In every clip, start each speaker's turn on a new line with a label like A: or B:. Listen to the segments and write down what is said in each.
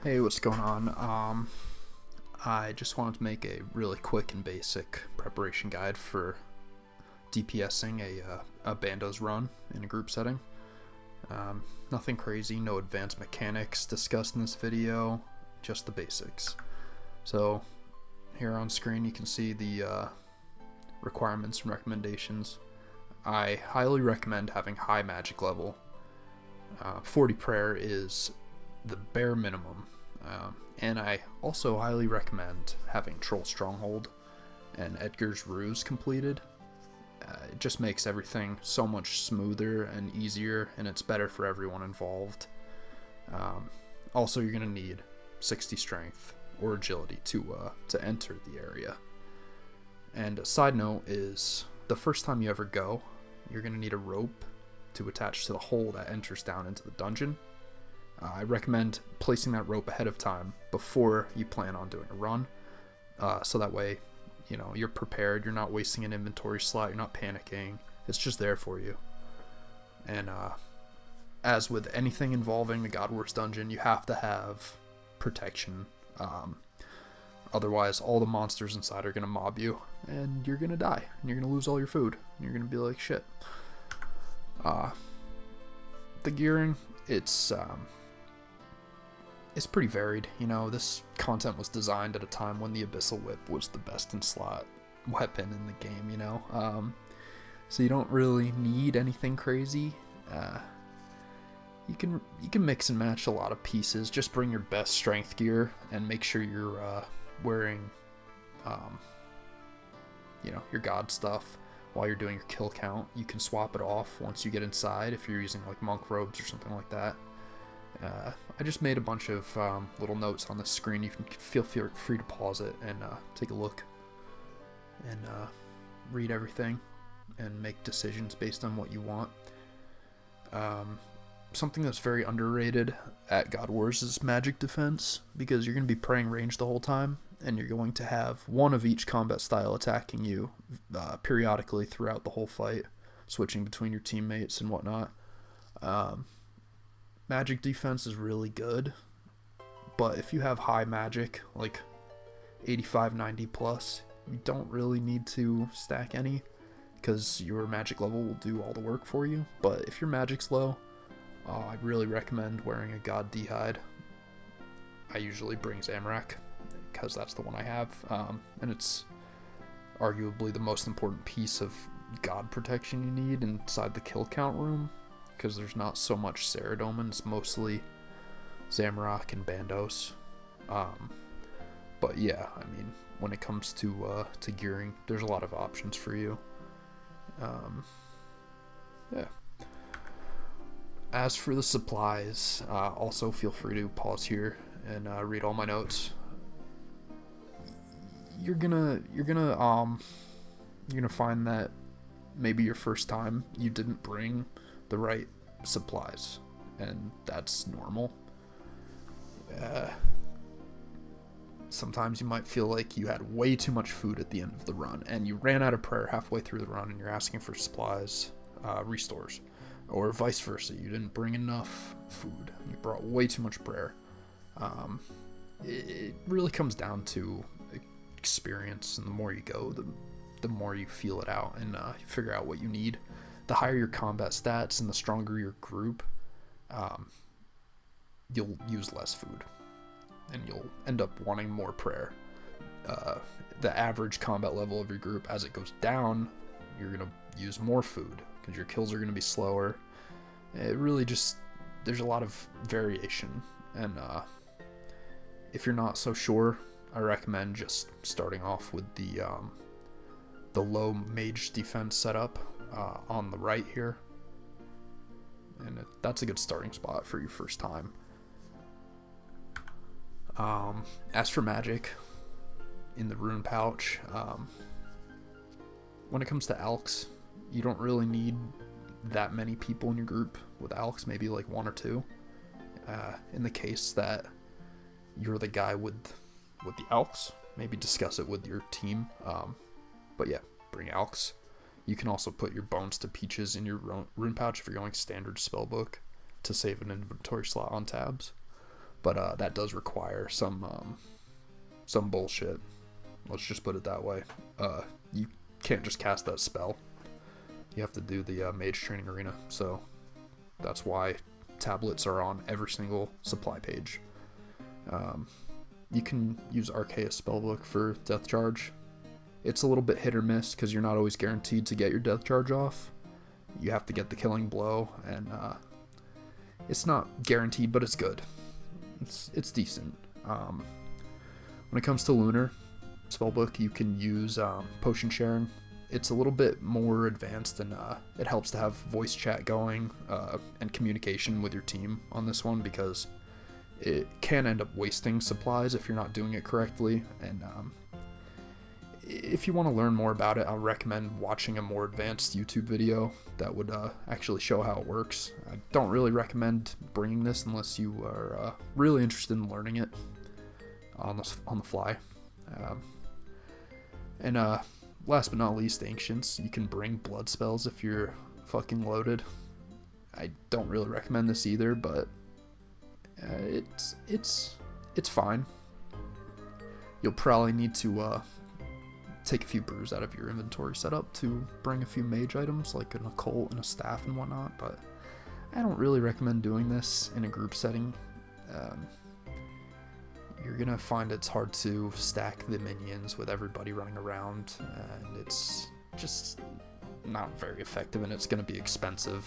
A: Hey, what's going on? I just wanted to make a really quick and basic preparation guide for DPSing a Bandos run in a group setting. Nothing crazy, no advanced mechanics discussed in this video, just the basics. So here on screen you can see the requirements and recommendations. I highly recommend having high magic level. 40 prayer is the bare minimum. And I also highly recommend having Troll Stronghold and Edgar's Ruse completed. It just makes everything so much smoother and easier, and it's better for everyone involved. Also, you're going to need 60 strength or agility to enter the area. And a side note is, the first time you ever go, you're going to need a rope to attach to the hole that enters down into the dungeon. I recommend placing that rope ahead of time before you plan on doing a run, so that way, you know, you're prepared, you're not wasting an inventory slot, you're not panicking, it's just there for you. And as with anything involving the God Wars dungeon, you have to have protection, otherwise all the monsters inside are going to mob you, and you're going to die, and you're going to lose all your food, and you're going to be like, shit. The gearing, it's pretty varied. You know, this content was designed at a time when the Abyssal Whip was the best in slot weapon in the game, you know? So you don't really need anything crazy. You can mix and match a lot of pieces. Just bring your best strength gear and make sure you're wearing, you know, your god stuff while you're doing your kill count. You can swap it off once you get inside if you're using like monk robes or something like that. I just made a bunch of little notes on the screen. You can feel free to pause it and take a look and read everything and make decisions based on what you want. Something that's very underrated at God Wars is magic defense, because you're going to be praying range the whole time, and you're going to have one of each combat style attacking you periodically throughout the whole fight, switching between your teammates and whatnot. Magic defense is really good, but if you have high magic, like 85, 90 plus, you don't really need to stack any, because your magic level will do all the work for you. But if your magic's low, I really recommend wearing a God D'hide. I usually bring Zamorak, because that's the one I have, and it's arguably the most important piece of God protection you need inside the kill count room, because there's not so much Saradomin, it's mostly Zamorak and Bandos. But yeah, I mean, when it comes to gearing, there's a lot of options for you. Yeah. As for the supplies, also feel free to pause here and read all my notes. You're gonna find that maybe your first time you didn't bring the right supplies, and that's normal. Sometimes you might feel like you had way too much food at the end of the run, and you ran out of prayer halfway through the run, and you're asking for supplies, restores, or vice versa. You didn't bring enough food, and you brought way too much prayer. It really comes down to experience, and the more you go, the more you feel it out and figure out what you need. The higher your combat stats and the stronger your group, you'll use less food, and you'll end up wanting more prayer. The average combat level of your group, as it goes down, you're going to use more food, because your kills are going to be slower. It really just, there's a lot of variation, and if you're not so sure, I recommend just starting off with the low mage defense setup on the right here, and that's a good starting spot for your first time. As for magic in the rune pouch, when it comes to alks, you don't really need that many people in your group with alks, maybe like one or two. In the case that you're the guy with the alks, maybe discuss it with your team. But yeah, bring alks. You can also put your Bones to Peaches in your rune pouch if you're going standard spellbook to save an inventory slot on tabs. but that does require some bullshit. Let's just put it that way. You can't just cast that spell. You have to do the Mage Training Arena, so that's why tablets are on every single supply page. You can use Arceus Spellbook for Death Charge. It's a little bit hit or miss because you're not always guaranteed to get your Death Charge off. You have to get the Killing Blow, and it's not guaranteed, but it's good. It's decent. When it comes to Lunar Spellbook, you can use Potion Sharing. It's a little bit more advanced, and it helps to have voice chat going and communication with your team on this one, because it can end up wasting supplies if you're not doing it correctly. And if you want to learn more about it, I recommend watching a more advanced YouTube video that would actually show how it works. I don't really recommend bringing this unless you are really interested in learning it on the fly. And last but not least, Ancients. You can bring blood spells if you're fucking loaded. I don't really recommend this either, but it's fine. You'll probably need to take a few brews out of your inventory setup to bring a few mage items, like an occult and a staff and whatnot, but I don't really recommend doing this in a group setting. You're gonna find it's hard to stack the minions with everybody running around, and it's just not very effective, and it's gonna be expensive.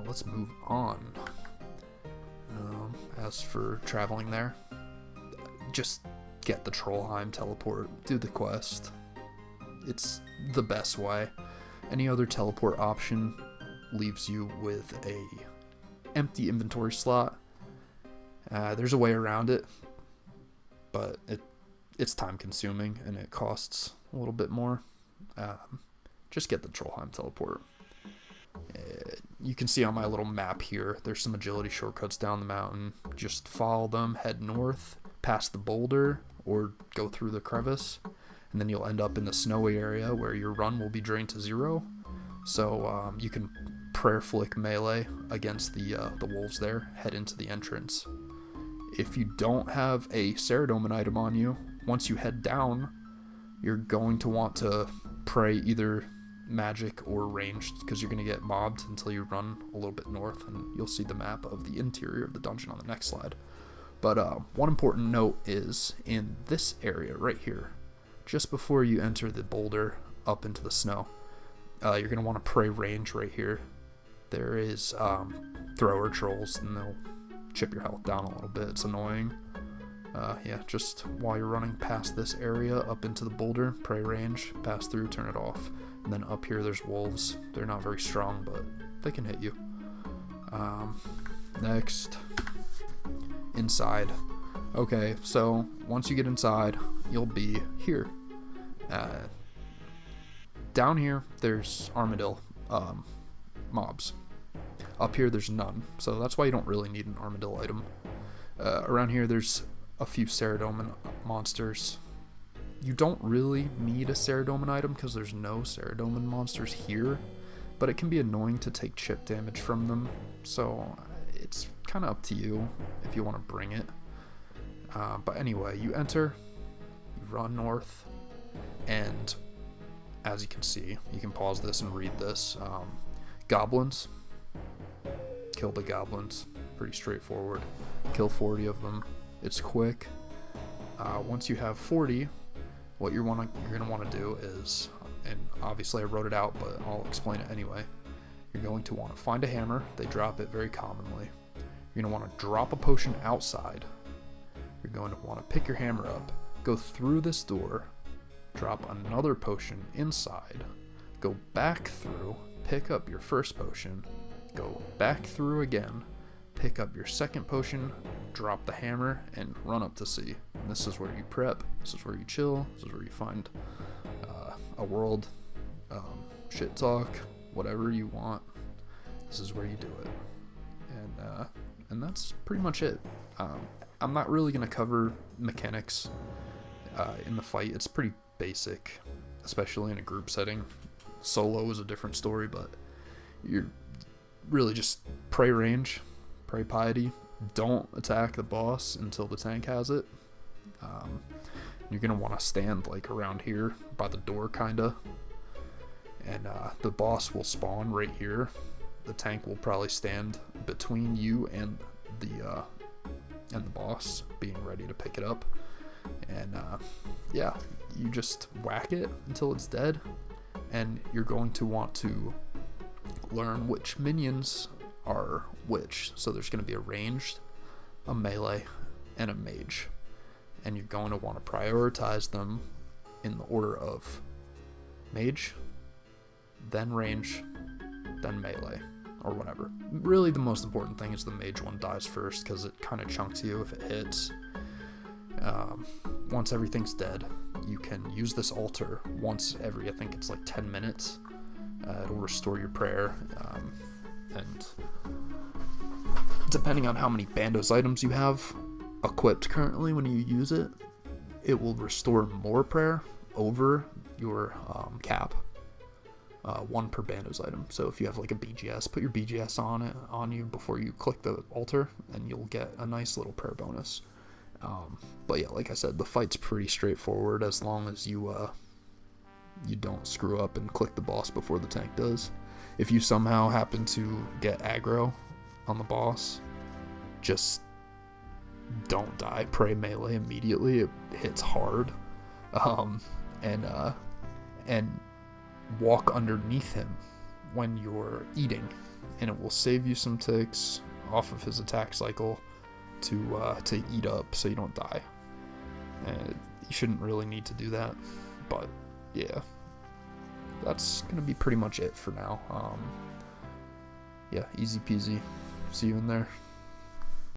A: Let's move on. As for traveling there, just get the Trollheim teleport, do the quest. It's the best way. Any other teleport option leaves you with a empty inventory slot. There's a way around it, but it's time consuming and it costs a little bit more. Just get the Trollheim teleport. You can see on my little map here, there's some agility shortcuts down the mountain. Just follow them, head north, past the boulder, or go through the crevice, and then you'll end up in the snowy area where your run will be drained to 0. So you can prayer flick melee against the wolves there, head into the entrance. If you don't have a Ceradomin item on you, once you head down, you're going to want to pray either magic or ranged, because you're going to get mobbed until you run a little bit north, and you'll see the map of the interior of the dungeon on the next slide. But one important note is in this area right here, just before you enter the boulder up into the snow, you're going to want to pray range right here. There is thrower trolls, and they'll chip your health down a little bit. It's annoying. Yeah, just while you're running past this area up into the boulder, pray range, pass through, turn it off. And then up here there's wolves. They're not very strong, but they can hit you. Next, inside. Okay, so once you get inside, you'll be here. Down here, there's armadillo mobs. Up here, there's none, so that's why you don't really need an armadillo item. Around here, there's a few Ceradomin monsters. You don't really need a Ceradomin item because there's no Ceradomin monsters here, but it can be annoying to take chip damage from them, so it's kind of up to you if you want to bring it. But anyway, you enter, you run north, and as you can see, you can pause this and read this. Goblins. Kill the goblins. Pretty straightforward. Kill 40 of them. It's quick. Once you have 40, what you're gonna want to do is, and obviously I wrote it out, but I'll explain it anyway. You're going to want to find a hammer. They drop it very commonly. You're gonna want to drop a potion outside. You're going to want to pick your hammer up, go through this door, drop another potion inside, go back through, pick up your first potion, go back through again, pick up your second potion, drop the hammer, and run up to sea. And this is where you prep, this is where you chill, this is where you find a world, shit talk, whatever you want. This is where you do it. And that's pretty much it. I'm not really going to cover mechanics in the fight. It's pretty basic, especially in a group setting. Solo is a different story, but you're really just pray range, pray piety, don't attack the boss until the tank has it. You're gonna want to stand like around here by the door, kinda, and the boss will spawn right here. The tank will probably stand between you and the boss, being ready to pick it up. And yeah, you just whack it until it's dead, and you're going to want to learn which minions are which. So there's going to be a ranged, a melee, and a mage, and you're going to want to prioritize them in the order of mage, then range, then melee, or whatever. Really, the most important thing is the mage one dies first, because it kind of chunks you if it hits. Once everything's dead, you can use this altar once every, I think it's like 10 minutes. It'll restore your prayer, and depending on how many Bandos items you have equipped currently when you use it, it will restore more prayer over your cap. 1 per Bandos item. So if you have like a BGS, put your BGS on you before you click the altar, and you'll get a nice little prayer bonus. But yeah, like I said, the fight's pretty straightforward as long as you don't screw up and click the boss before the tank does. If you somehow happen to get aggro on the boss, just don't die. Pray melee immediately. It hits hard. And walk underneath him when you're eating, and it will save you some ticks off of his attack cycle to eat up so you don't die. And you shouldn't really need to do that, but yeah, that's gonna be pretty much it for now. Yeah, easy peasy. See you in there.